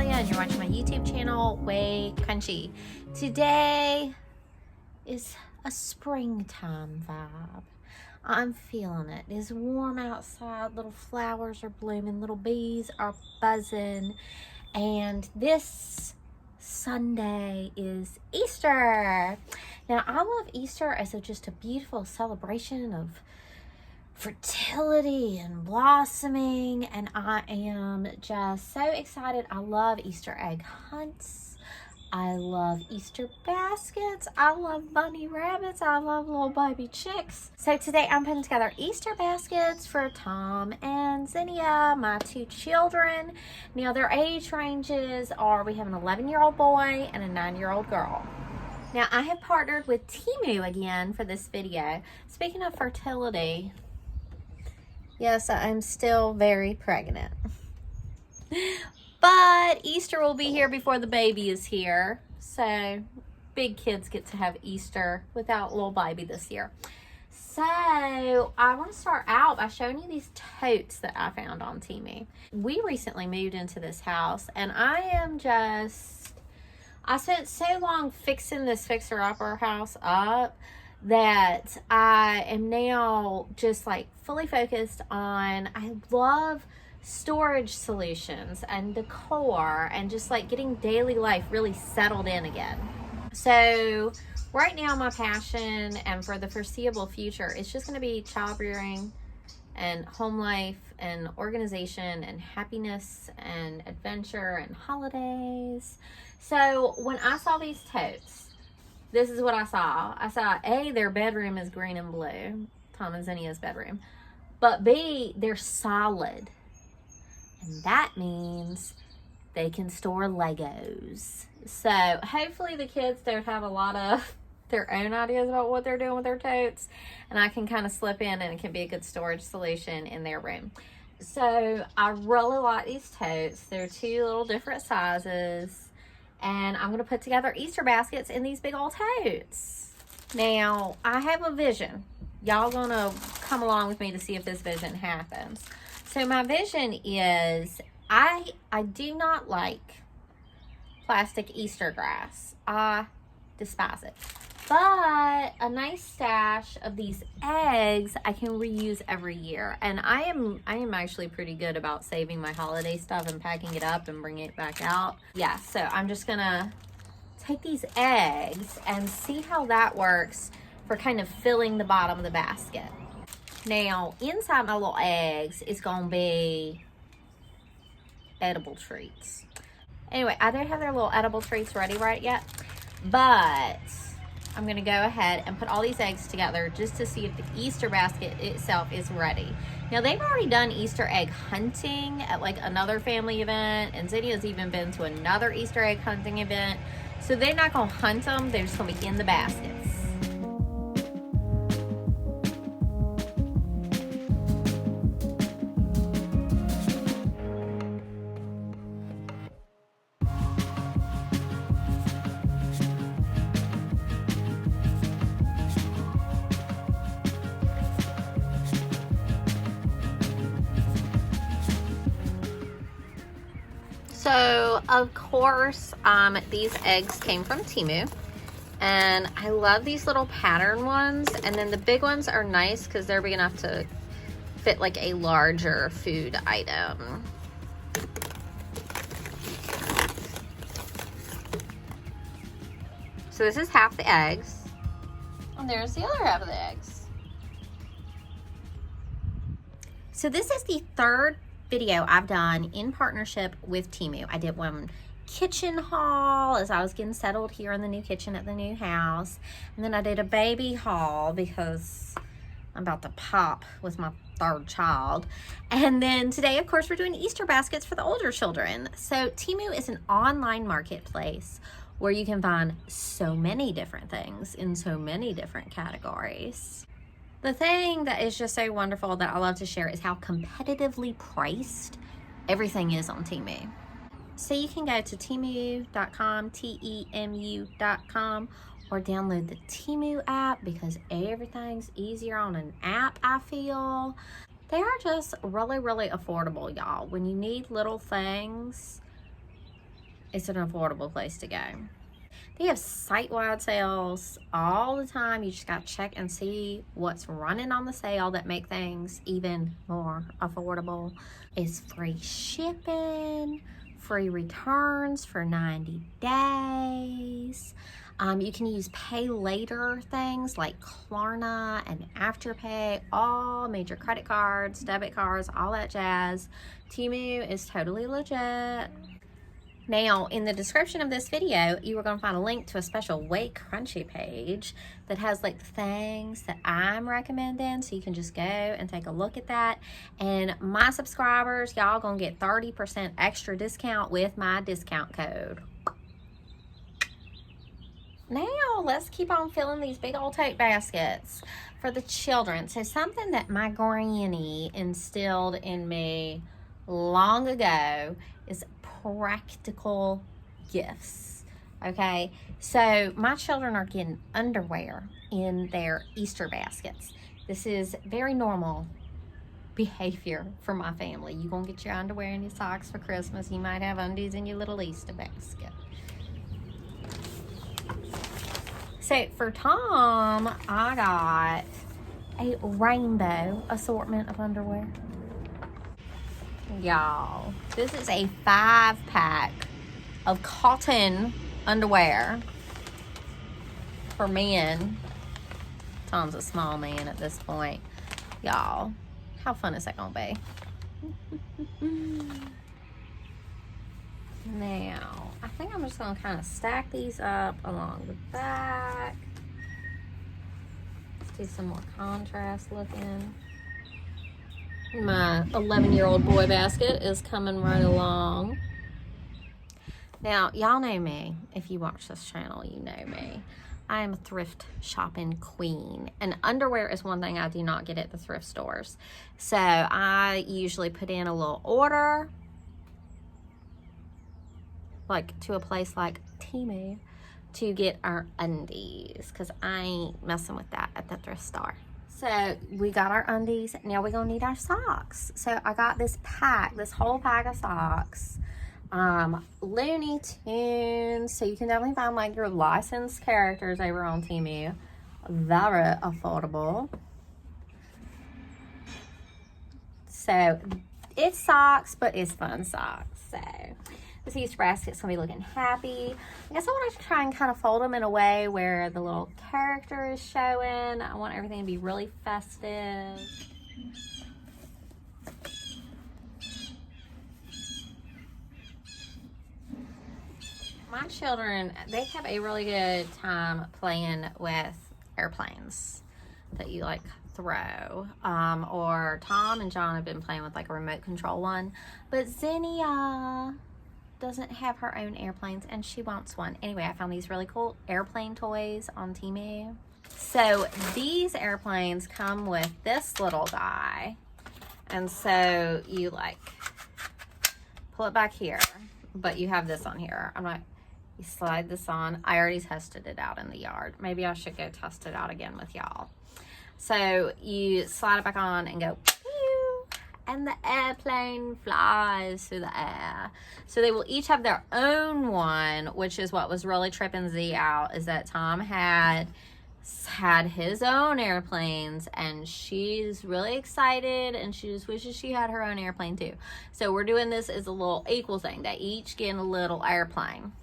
Natalia, and you're watching my YouTube channel, Way Crunchy. Today is a springtime vibe. I'm feeling it. It's warm outside, little flowers are blooming, little bees are buzzing, and this Sunday is Easter. Now, I love Easter as just a beautiful celebration of fertility and blossoming, and I am just so excited. I love Easter egg hunts. I love Easter baskets. I love bunny rabbits. I love little baby chicks. So today I'm putting together Easter baskets for Tom and Zinnia, my two children. Now their age ranges are, we have an 11-year-old boy and a 9-year-old girl. Now I have partnered with Teemu again for this video. Speaking of fertility, yes, I'm still very pregnant. But Easter will be here before the baby is here. So big kids get to have Easter without little baby this year. So I want to start out by showing you these totes that I found on Teemu. We recently moved into this house, and I spent so long fixing this fixer-upper house up that I am now just like fully focused on, I love storage solutions and decor and just like getting daily life really settled in again. So right now my passion and for the foreseeable future is just going to be child rearing and home life and organization and happiness and adventure and holidays. So when I saw these totes, this is what I saw. I saw A, their bedroom is green and blue, Tom and Zinnia's bedroom, but B, they're solid. And that means they can store Legos. So hopefully the kids don't have a lot of their own ideas about what they're doing with their totes, and I can kind of slip in and it can be a good storage solution in their room. So I really like these totes. They're two little different sizes, and I'm going to put together Easter baskets in these big old totes. Now, I have a vision. Y'all going to come along with me to see if this vision happens. So my vision is, I do not like plastic Easter grass. I despise it. But a nice stash of these eggs I can reuse every year. And I am actually pretty good about saving my holiday stuff and packing it up and bringing it back out. Yeah, so I'm just gonna take these eggs and see how that works for kind of filling the bottom of the basket. Now, inside my little eggs is going to be edible treats. Anyway, I don't have their little edible treats ready right yet, but I'm going to go ahead and put all these eggs together just to see if the Easter basket itself is ready. Now, they've already done Easter egg hunting at like another family event, and Zinnia's even been to another Easter egg hunting event. So they're not going to hunt them, they're just going to be in the baskets. So, of course, these eggs came from Teemu, and I love these little pattern ones, and then the big ones are nice because they're big enough to fit like a larger food item. So this is half the eggs, and there's the other half of the eggs. So this is the third video I've done in partnership with Teemu. I did one kitchen haul as I was getting settled here in the new kitchen at the new house, and then I did a baby haul because I'm about to pop with my third child, and then today of course we're doing Easter baskets for the older children. So Teemu is an online marketplace where you can find so many different things in so many different categories. The thing that is just so wonderful that I love to share is how competitively priced everything is on Teemu. So you can go to Teemu.com, Temu.com, or download the Teemu app because everything's easier on an app, I feel. They are just really, really affordable, y'all. When you need little things, it's an affordable place to go. They have site-wide sales all the time. You just got to check and see what's running on the sale that make things even more affordable. It's free shipping, free returns for 90 days. You can use pay later things like Klarna and Afterpay, all major credit cards, debit cards, all that jazz. Teemu is totally legit. Now, in the description of this video, you are going to find a link to a special Weight Crunchy page that has like the things that I'm recommending, so you can just go and take a look at that. And my subscribers, y'all gonna get 30% extra discount with my discount code. Now, let's keep on filling these big old tote baskets for the children. So something that my granny instilled in me long ago is practical gifts. Okay, so my children are getting underwear in their Easter baskets. This is very normal behavior for my family. You're gonna get your underwear and your socks for Christmas. You might have undies in your little Easter basket. So for Tom, I got a rainbow assortment of underwear. Y'all, this is a 5-pack of cotton underwear for men. Tom's a small man at this point. Y'all, how fun is that gonna be? Now, I think I'm just gonna kind of stack these up along the back. Let's do some more contrast looking. My 11-year-old boy basket is coming right along. Now, y'all know me. If you watch this channel, you know me. I am a thrift shopping queen. And underwear is one thing I do not get at the thrift stores. So I usually put in a little order, like to a place like Teemu, to get our undies, because I ain't messing with that at the thrift store. So we got our undies. Now we're gonna need our socks. So I got this pack, this whole pack of socks. Looney Tunes. So you can definitely find like your licensed characters over on Teemu. Very affordable. So it's socks, but it's fun socks. So this Easter basket's gonna be looking happy. I guess I want to try and kind of fold them in a way where the little character is showing. I want everything to be really festive. My children, they have a really good time playing with airplanes that you like throw. Or Tom and John have been playing with like a remote control one. But Zinnia doesn't have her own airplanes and she wants one. Anyway, I found these really cool airplane toys on Teemu. So these airplanes come with this little guy. And so you like pull it back here, but you have this on here. You slide this on. I already tested it out in the yard. Maybe I should go test it out again with y'all. So you slide it back on and go, pew, and the airplane flies through the air. So they will each have their own one, which is what was really tripping Z out, is that Tom had his own airplanes and she's really excited and she just wishes she had her own airplane too. So we're doing this as a little equal thing. They each get a little airplane.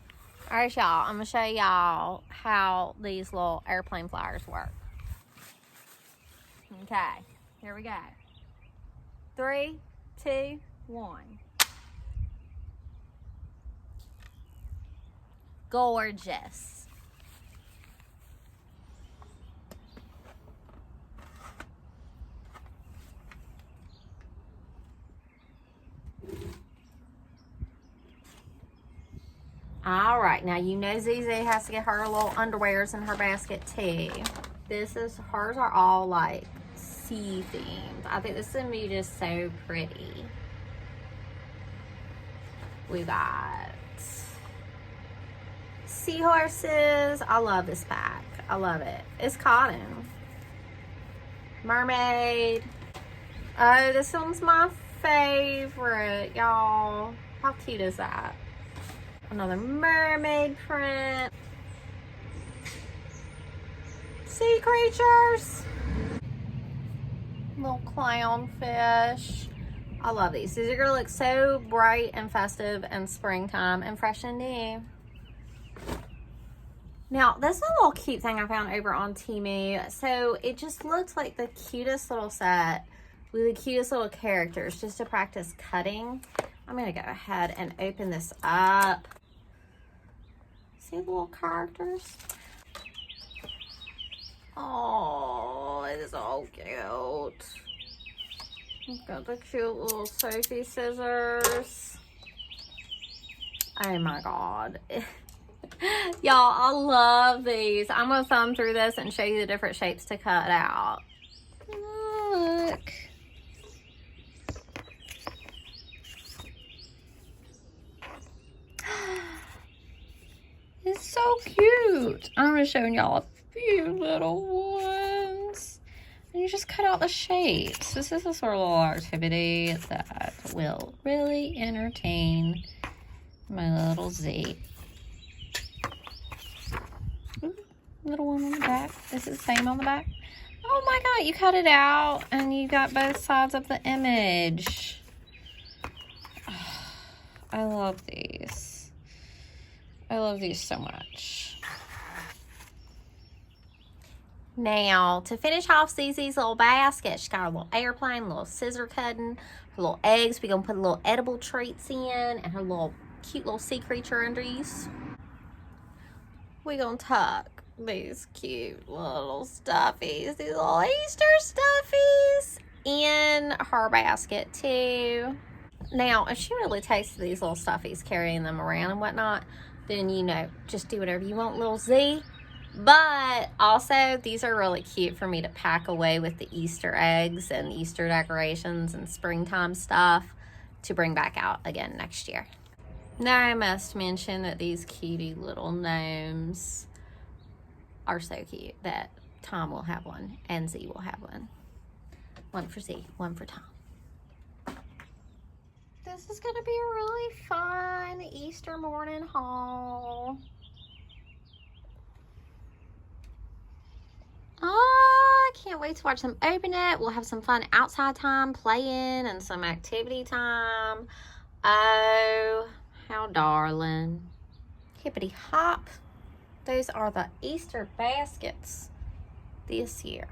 All right, y'all, I'm gonna show y'all how these little airplane flyers work. Okay, here we go. 3, 2, 1. Gorgeous. All right, now you know ZZ has to get her little underwears in her basket too. Hers are all like sea themed. I think this is gonna be just so pretty. We got seahorses. I love this pack. I love it. It's cotton. Mermaid. Oh, this one's my favorite, y'all. How cute is that? Another mermaid print. Sea creatures. Little clownfish. I love these. These are gonna look so bright and festive and springtime and fresh and new. Now, this is a little cute thing I found over on Teemu. So it just looks like the cutest little set with the cutest little characters just to practice cutting. I'm gonna go ahead and open this up. See the little characters? Oh, it's so cute. We've got the cute little Sophie scissors. Oh my God. Y'all, I love these. I'm gonna thumb through this and show you the different shapes to cut out. Look. It's so cute. I'm gonna show y'all a few little ones. And you just cut out the shapes. This is a sort of little activity that will really entertain my little Z. Ooh, little one on the back. Is it the same on the back? Oh my God, you cut it out and you got both sides of the image. I love these. I love these so much. Now, to finish off Zizi's little basket, she's got a little airplane, a little scissor cutting, her little eggs. We're going to put a little edible treats in, and her little cute little sea creature undies. We're going to tuck these cute little stuffies, these little Easter stuffies, in her basket too. Now, if she really tastes these little stuffies, carrying them around and whatnot, then, you know, just do whatever you want, little Z. But also, these are really cute for me to pack away with the Easter eggs and Easter decorations and springtime stuff to bring back out again next year. Now, I must mention that these cutie little gnomes are so cute that Tom will have one and Z will have one. One for Z, one for Tom. This is going to be a really fun Easter morning haul. Oh, I can't wait to watch them open it. We'll have some fun outside time, playing, and some activity time. Oh, how darling. Hippity hop. Those are the Easter baskets this year.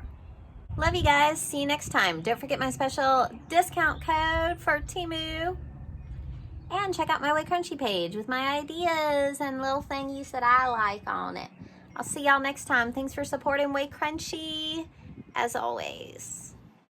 Love you guys. See you next time. Don't forget my special discount code for Teemu. And check out my Way Crunchy page with my ideas and little thingies that I like on it. I'll see y'all next time. Thanks for supporting Way Crunchy, as always.